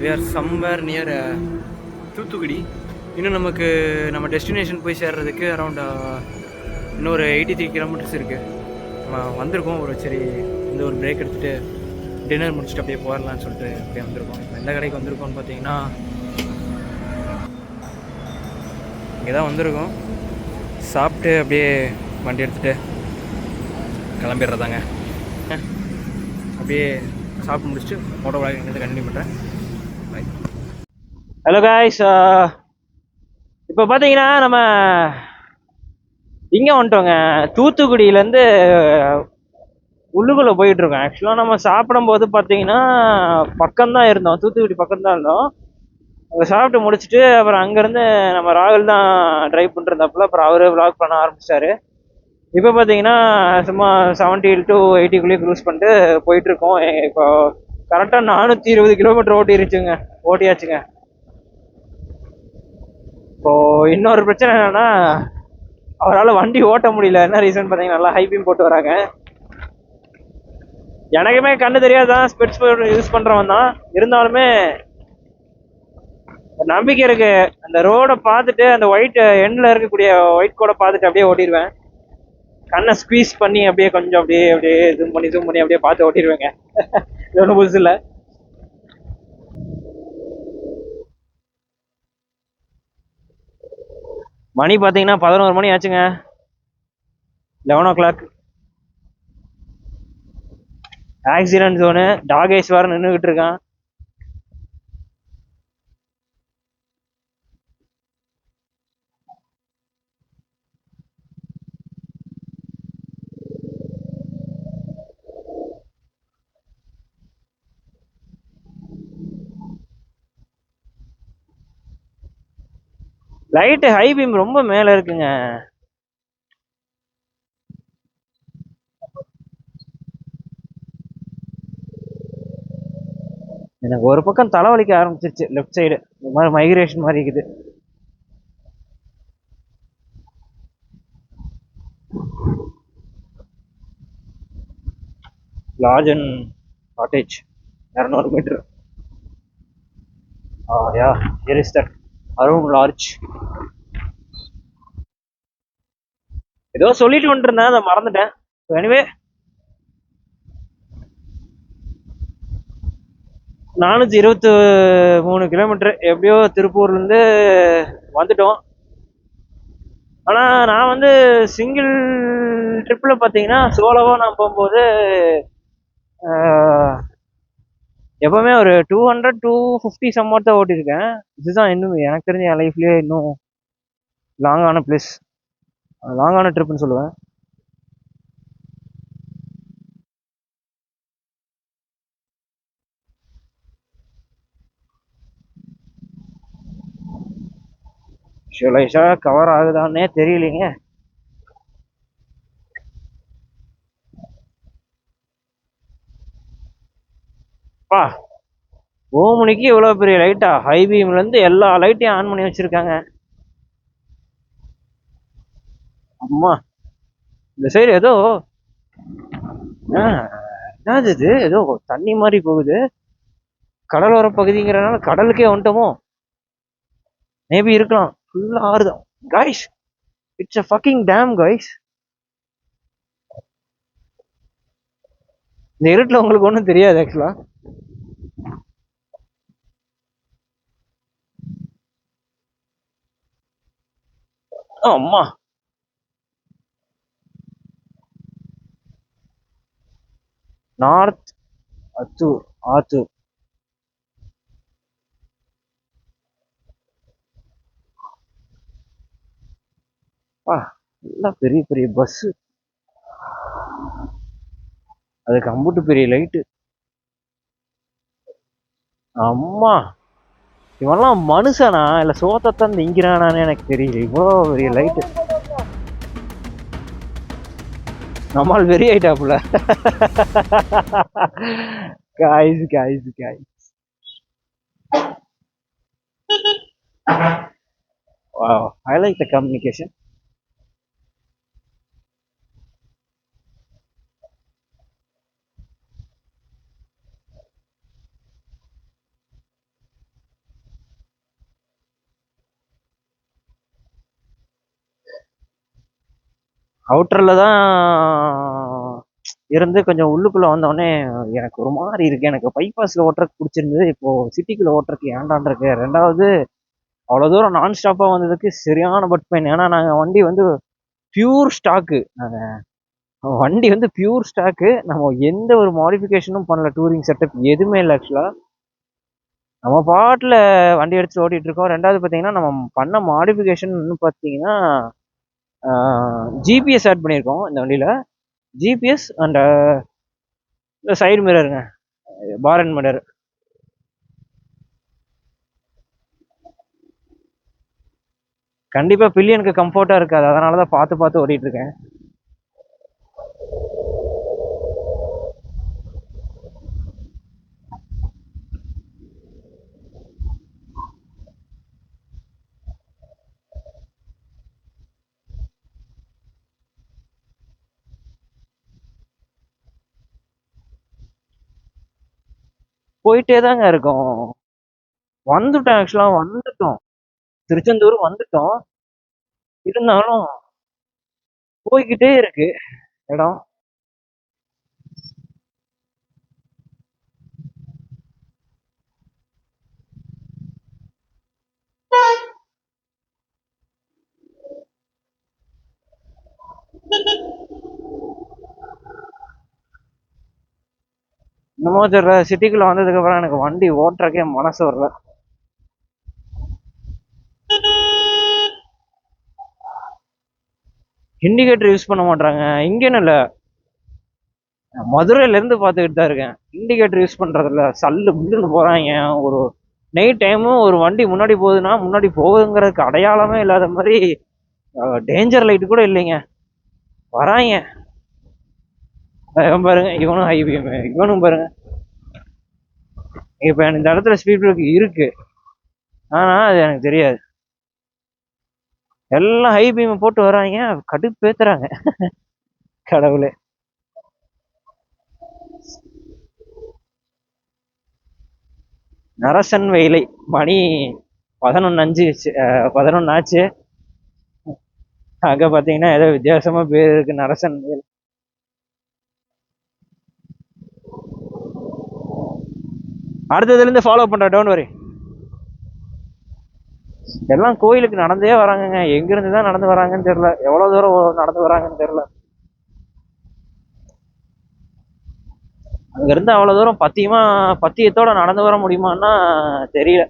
We are somewhere near Thoothukudi. இன்னும் நமக்கு நம்ம டெஸ்டினேஷன் போய் சேர்றதுக்கு அரௌண்ட் இன்னும் ஒரு 83 கிலோமீட்டர்ஸ் இருக்குது. நம்ம வந்திருக்கோம். சரி இந்த ஒரு பிரேக் எடுத்துகிட்டு டின்னர் முடிச்சுட்டு அப்படியே போயிடலான்னு சொல்லிட்டு அப்படியே வந்திருக்கோம். இப்போ எந்த கடைக்கு வந்திருக்கோம்னு பார்த்தீங்கன்னா இங்கே தான் வந்திருக்கோம். சாப்பிட்டு அப்படியே வண்டி எடுத்துகிட்டு கிளம்பிடுறதாங்க. அப்படியே சாப்பிட்டு முடிச்சுட்டு மோட்டோ விளாக் இங்கேருந்து கண்டினியூ பண்ணுறேன். பை. ஹலோ காய்ஸ், இப்போ பார்த்தீங்கன்னா நம்ம இங்கே வந்துட்டோங்க. தூத்துக்குடியிலேருந்து உள்ளுக்குள்ளே போயிட்டுருக்கோம். ஆக்சுவலாக நம்ம சாப்பிடும்போது பார்த்தீங்கன்னா பக்கம்தான் இருந்தோம், தூத்துக்குடி பக்கம்தான் இருந்தோம். அங்கே சாப்பிட்டு முடிச்சுட்டு அப்புறம் அங்கேருந்து நம்ம ராகுல் தான் ட்ரைவ் பண்ணிருந்தாப்புல. அப்புறம் அவரு விளாக் பண்ண ஆரம்பிச்சிட்டாரு. இப்போ பார்த்தீங்கன்னா சும்மா 70 to 80 க்ரூஸ் பண்ணிட்டு போயிட்டுருக்கோம். இப்போ கரெக்டாக 420 கிலோமீட்டர் ஓட்டியாச்சுங்க. இப்போது இன்னொரு பிரச்சனை என்னென்னா அவரால் வண்டி ஓட்ட முடியல. என்ன ரீசன் பார்த்தீங்கன்னா நல்லா ஹை பீம் போட்டு வராங்க. எனக்குமே கண்ணு தெரியாதான், ஸ்பெட்ஸ் யூஸ் பண்ணுறவன் தான். இருந்தாலுமே நம்பிக்கை இருக்கு. அந்த ரோடை பார்த்துட்டு அந்த ஒயிட் எண்டில் இருக்கக்கூடிய ஒயிட் கோடை பார்த்துட்டு அப்படியே ஓட்டிடுவேன். கண்ணை ஸ்குவீஸ் பண்ணி அப்படியே கொஞ்சம் அப்படியே ஜூம் பண்ணி அப்படியே பார்த்து ஓட்டிடுவேங்க. இது ஒன்றும் புதுசு இல்லை. மணி பார்த்தீங்கன்னா 11 மணி ஆச்சுங்க. 11 o'clock. Accident zone. டாகேஷ் வேறு நின்றுக்கிட்டு இருக்கான். லைட்டு ஹை பீம் ரொம்ப மேலே இருக்குங்க. எனக்கு ஒரு பக்கம் தலைவலிக்க ஆரம்பிச்சிருச்சு. லெஃப்ட் சைடு இந்த மாதிரி மைக்ரேஷன் மாதிரி இருக்குது. Large and cottage 200 metre. Yeah, here is that Arun large. ஏதோ சொல்லிட்டு வந்துருந்தேன், அதை மறந்துட்டேன். எனிவே 423 கிலோமீட்டர் எப்படியோ திருப்பூர்லேருந்து வந்துட்டோம். ஆனால் நான் வந்து சிங்கிள் ட்ரிப்பில் பார்த்தீங்கன்னா சோலோவாக நான் போகும்போது எப்போவுமே ஒரு 200 250 சம்மாட் தான் ஓட்டியிருக்கேன். இதுதான் இன்னும் எனக்கு தெரிஞ்ச என் லைஃப்லேயே இன்னும் லாங்கான பிளேஸ், லாங்கான ட்ரிப்புன்னு சொல்லுவேன். விஷுவலைஸாக கவர் ஆகுதான்னே தெரியலைங்க. பா, ஓமனிக்கு இவ்வளோ பெரிய லைட்டா? ஹை பீம்லேருந்து எல்லா லைட்டையும் ஆன் பண்ணி வச்சுருக்காங்க. அம்மா, இந்த சைடு ஏதோ என்னது இது, ஏதோ தண்ணி மாதிரி போகுது. கடலோர பகுதிங்கிறனால கடலுக்கே வந்துட்டோமோ? மேபி இருக்கலாம். ஃபுல்லாக ஆறுதான் guys. It's a fucking damn guys. இந்த இருட்டில் உங்களுக்கு ஒன்றும் தெரியாது ஆக்சுவலா. அம்மா, நார்த் ஆத்தூர். எல்லாம் பெரிய பெரிய பஸ், அதுக்கு அம்புட்டு பெரிய லைட்டு. அம்மா, இவெல்லாம் மனுஷனா இல்லை சோத்தத்தான் திங்கிறானான்னு எனக்கு தெரியல. இவ்வளோ பெரிய லைட்டு. நம்மால் வெறி ஆயிட்டாப்புல. guys. Wow, I like the communication. அவுட்டர்ல தான் இருந்து கொஞ்சம் உள்ளுக்குள்ள வந்தோடனே எனக்கு ஒரு மாதிரி இருக்கு. எனக்கு பைபாஸ்ல ஓட்டுறதுக்கு பிடிச்சிருந்தது. இப்போ சிட்டிக்குள்ள ஓட்டுறதுக்கு ஏண்டான் இருக்கு. ரெண்டாவது அவ்வளோ தூரம் நான் ஸ்டாப்பாக வந்ததுக்கு சரியான பட் பெயின். ஏன்னா நாங்கள் வண்டி வந்து பியூர் ஸ்டாக்கு. வண்டி வந்து பியூர் ஸ்டாக்கு. நம்ம எந்த ஒரு மாடிஃபிகேஷனும் பண்ணல. டூரிங் செட்டப் எதுவுமே இல்லை ஆக்சுவலாக. நம்ம பாட்டில் வண்டி எடுத்து ஓட்டிகிட்டு இருக்கோம். ரெண்டாவது பார்த்தீங்கன்னா நம்ம பண்ண மாடிஃபிகேஷன் பார்த்தீங்கன்னா ஜிபிஎஸ் ஆட் பண்ணியிருக்கோம் இந்த வண்டியில். ஜிபிஎஸ் அண்ட் இந்த சைடு மிரருங்க, பார் அண்ட் மிரர். கண்டிப்பாக பில்லியனுக்கு கம்ஃபர்ட்டாக இருக்காது. அதனால தான் பார்த்து பார்த்து ஓட்டிகிட்டு இருக்கேன். போயிட்டே தாங்க இருக்கோம். வந்துட்டோம், ஆக்சுவலாக வந்துட்டோம். திருச்செந்தூர் வந்துட்டோம். இருந்தாலும் போய்கிட்டே இருக்கு இடம். என்னமோ தெரியல, சிட்டிக்குள்ள வந்ததுக்கு அப்புறம் எனக்கு வண்டி ஓட்டுறக்கே மனசு வரல. இண்டிகேட்டர் யூஸ் பண்ண மாட்டாங்க இங்கன்னு இல்லை, மதுரையில இருந்து பார்த்துக்கிட்டு தான் இருக்கேன். இண்டிகேட்டர் யூஸ் பண்றது இல்ல, சல்லு முள்ளுன்னு போறாங்க. ஒரு நைட் டைமும் ஒரு வண்டி முன்னாடி போகுதுன்னா முன்னாடி போகுதுங்கிறதுக்கு அடையாளமே இல்லாத மாதிரி டேஞ்சர் லைட் கூட இல்லைங்க. வராங்க பாருங்க, இவனும் ஹைபீம், இவனும் பாருங்க. இப்ப இந்த இடத்துல ஸ்பீட் பிரேக் இருக்கு, ஆனா அது எனக்கு தெரியாது. எல்லாம் ஹை பீம் போட்டு வராங்க, கடுப்பேத்துறாங்க. கடவுளே. நரசன் வெயிலை மணி 11:05, 11 ஆச்சு. அங்க பாத்தீங்கன்னா ஏதோ வித்தியாசமா பேர் இருக்கு, நரசன் வெயில். அடுத்ததுல இருந்து ஃபாலோ பண்றேன், டோன்ட் வரி. எல்லாம் கோயிலுக்கு நடந்தே வராங்கங்க. எங்க இருந்து தான் நடந்து வராங்கன்னு தெரியல, எவ்வளவு தூரம் நடந்து வராங்கன்னு தெரியல. அங்க இருந்து அவ்வளவு தூரம் பத்தியத்தோட நடந்து வர முடியுமான்னா தெரியல.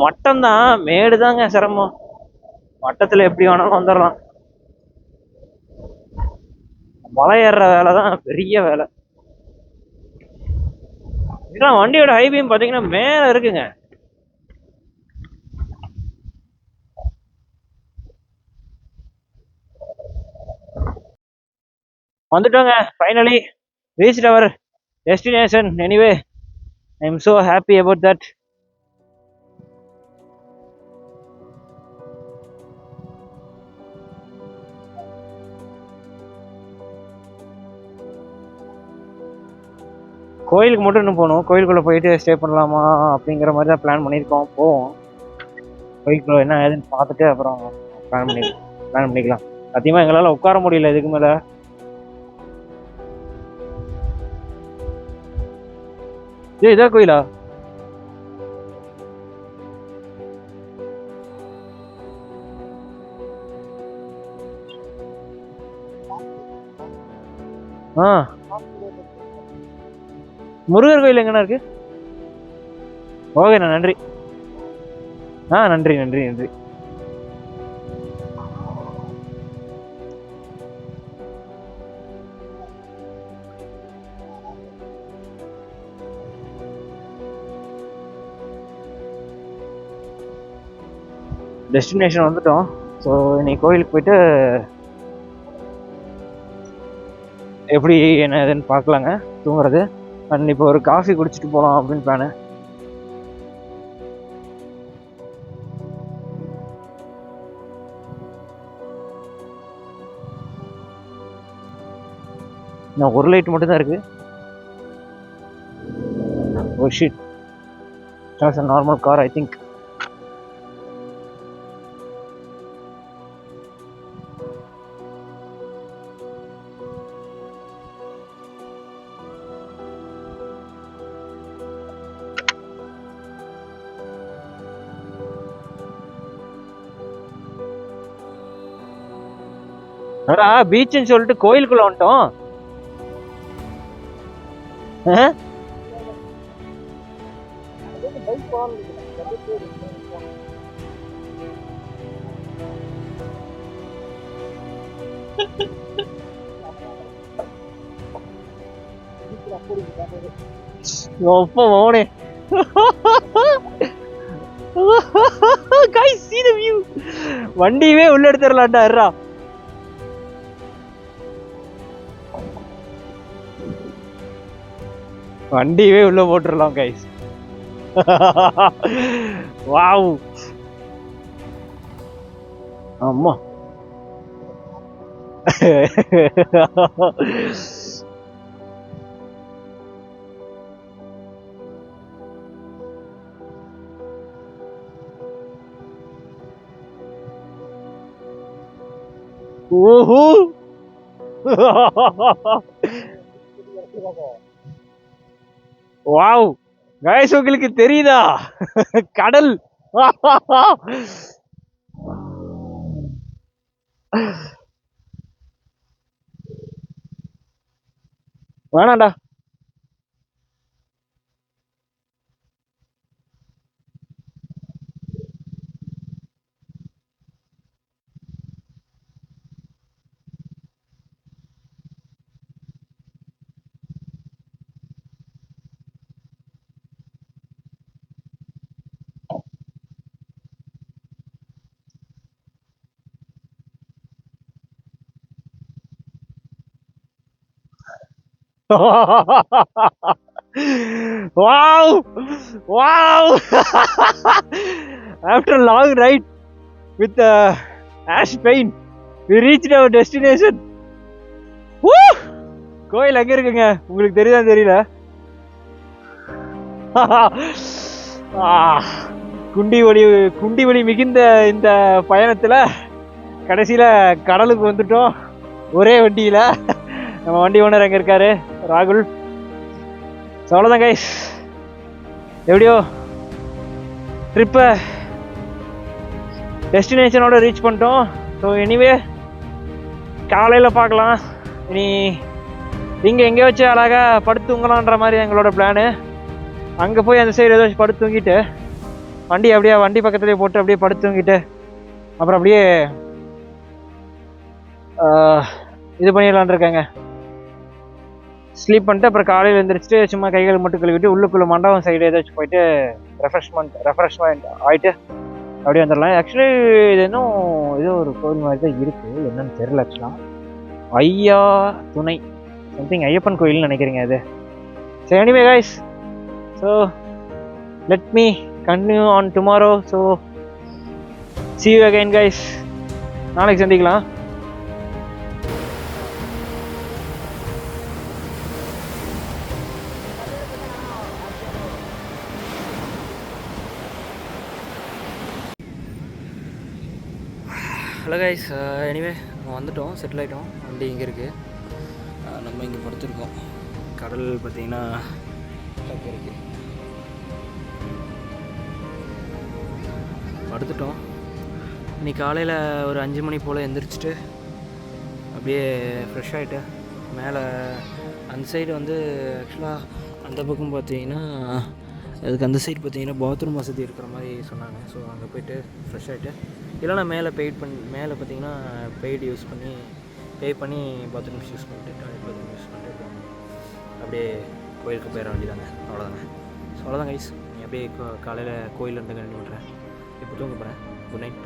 மட்டம் தான், மேடு தாங்க சிரமம். மட்டத்துல எப்படி வேணாலும் வந்துடலாம். மலை ஏறுற வேலை தான் பெரிய வேலை. இதெல்லாம் வண்டியோட ஹைபீம் பாத்தீங்கன்னா மேல இருக்குங்க. வந்துட்டோங்க, finally reached our destination. Anyway I am so happy about that. கோயிலுக்கு மட்டும் இன்னும் போகணும். கோயிலுக்குள்ளே போயிட்டு ஸ்டே பண்ணலாமா அப்படிங்கிற மாதிரி தான் பிளான் பண்ணியிருக்கோம். போவோம் கோயிலுக்குள்ள என்ன ஏதுன்னு பார்த்துட்டு அப்புறம் பிளான் பண்ணிக்கலாம். சத்தியமாக எங்களால் உட்கார முடியல இதுக்கு மேலே. இதா கோயிலா? ஆ, முருகர் கோயில் எங்கண்ணா இருக்கு? ஓகேண்ணா, நன்றி. நன்றி நன்றி நன்றி. டெஸ்டினேஷன் வந்துட்டோம். ஸோ இன்னைக்கு கோயிலுக்கு போயிட்டு எப்படி என்ன ஏதுன்னு பார்க்கலாங்க, தூங்குறது. அண்ட் இப்போ ஒரு காஃபி குடிச்சிட்டு போகலாம் அப்படின்னு பிளானு. நான் ஒரு லைட் மட்டும் தான் இருக்கு. Oh shit, it's a normal car I think. அடா பீச்சுன்னு சொல்லிட்டு கோயிலுக்குள்ள வந்துட்டோம். மோனே guys see the view. வண்டியவே உள்ள எடுத்துறலாம்டா. இருடா வண்டியவே உள்ள போட்டுறலாம் guys. வாவ் அம்மா. ஓஹோ வாவ் गाइस உங்களுக்கு தெரியுதா கடல்? வேணாண்டா. Wow! Wow! After a long ride with ash pain, we reached our destination. Woo! கோயில் எங்க இருக்குங்க? உங்களுக்கு தெரியுதா தெரியல? குண்டி வழி மிகுந்த இந்த பயணத்துல கடைசியில கடலுக்கு வந்துட்டோம் ஒரே வண்டியில. நம்ம வண்டி ஓனர் எங்க இருக்காரு? ராகுல். அவ்வளோதான் கைஸ், எப்படியோ ட்ரிப்பை டெஸ்டினேஷனோட ரீச் பண்ணிட்டோம். ஸோ எனிவே காலையில் பார்க்கலாம். இனி இங்கே எங்கே வச்சு அழகாக படுத்து தூங்கலான்ற மாதிரி எங்களோட பிளானு. அங்கே போய் அந்த சைடு ஏதாச்சும் படுத்து தூங்கிட்டு வண்டி பக்கத்துலேயே போட்டு அப்படியே படுத்து தூங்கிட்டு அப்புறம் அப்படியே இது பண்ணிடலான் இருக்காங்க. ஸ்லீப் பண்ணிட்டு அப்புறம் காலையில் எழுந்திரிச்சிட்டு சும்மா கைகள் மட்டும் கழுவிட்டு உள்ளுக்குள்ள மண்டபம் சைடு ஏதாச்சும் போயிட்டு ரெஃப்ரெஷ்மெண்ட் ஆகிட்டு அப்படியே வந்துடலாம். ஆக்சுவலி இது இன்னும் ஏதோ ஒரு கோவில் மாதிரி தான் இருக்குது, என்னன்னு தெரியல. ஆக்சுவலாக ஐயா துணை சம்திங் ஐயப்பன் கோயில்னு நினைக்கிறீங்க அது. சரி anyway guys, so let me continue on tomorrow. So see you again guys. நாளைக்கு சந்திக்கலாம். ஹலோ கைஸ், எனிவே நம்ம வந்துட்டோம், செட்டில் ஆகிட்டோம். வண்டி இங்கே இருக்குது, நம்ம இங்கே படுத்துருக்கோம். கடல் பார்த்திங்கன்னா இங்கே இருக்குது, படுத்துட்டோம். இன்றைக்கி காலையில் ஒரு 5 மணி போல் எழுந்திரிச்சிட்டு அப்படியே ஃப்ரெஷ் ஆகிட்டு மேலே அந்த சைடு வந்து ஆக்சுவலாக அந்த பக்கம் பார்த்தீங்கன்னா அதுக்கு அந்த சைடு பார்த்தீங்கன்னா பாத்ரூம் வசதி இருக்கிற மாதிரி சொன்னாங்க. ஸோ அங்கே போய்ட்டு ஃப்ரெஷ் ஆகிட்டு இல்லைனா மேலே மேலே பார்த்தீங்கன்னா பெய்டு யூஸ் பண்ணி பே பண்ணி பாத்ரூம்ஸ் யூஸ் பண்ணிட்டு டாய்லெட் பாத்ரூம் யூஸ் பண்ணிட்டு அப்படியே கோயிலுக்கு போயிட வேண்டியதாங்க. அவ்வளோதாங்க. ஸோ அவ்வளோதான் கைஸ், நீ அப்படியே காலையில் கோயிலேருந்து கண்டினியூ பண்ணுறேன். இப்போ தூங்க போகிறேன். Good night.